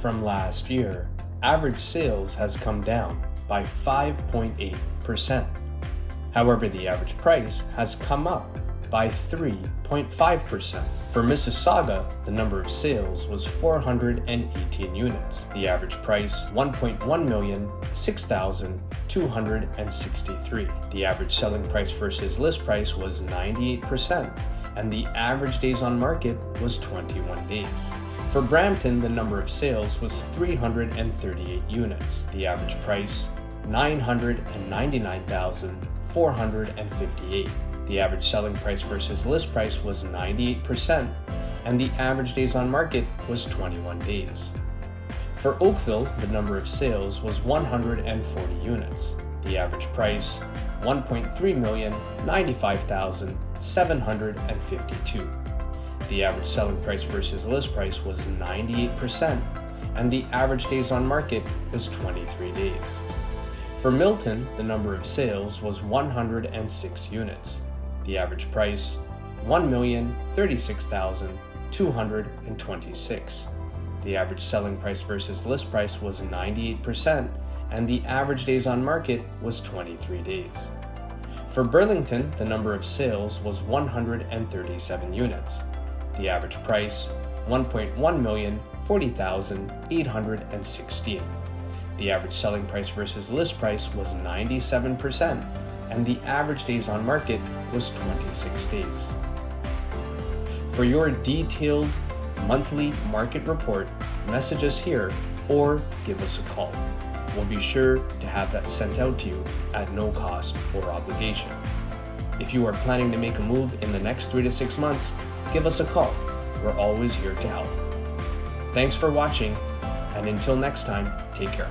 From last year, average sales has come down by 5.8%. However, the average price has come up by 3.5%. For Mississauga, the number of sales was 418 units. The average price, $1.1 million, 6,263. The average selling price versus list price was 98%, and the average days on market was 21 days. For Brampton, the number of sales was 338 units. The average price, $999,458. The average selling price versus list price was 98%, and the average days on market was 21 days. For Oakville, the number of sales was 140 units. The average price, $1.3 million, 95,752. The average selling price versus list price was 98%, and the average days on market was 23 days. For Milton, the number of sales was 106 units. The average price, $1,036,226. The average selling price versus list price was 98%, and the average days on market was 23 days. For Burlington, the number of sales was 137 units. The average price, $1.1 million, 40,816. The average selling price versus list price was 97%, and the average days on market was 26 days. For your detailed monthly market report, message us here or give us a call. We'll be sure to have that sent out to you at no cost or obligation. If you are planning to make a move in the next 3 to 6 months, give us a call. We're always here to help. Thanks for watching, and until next time, take care.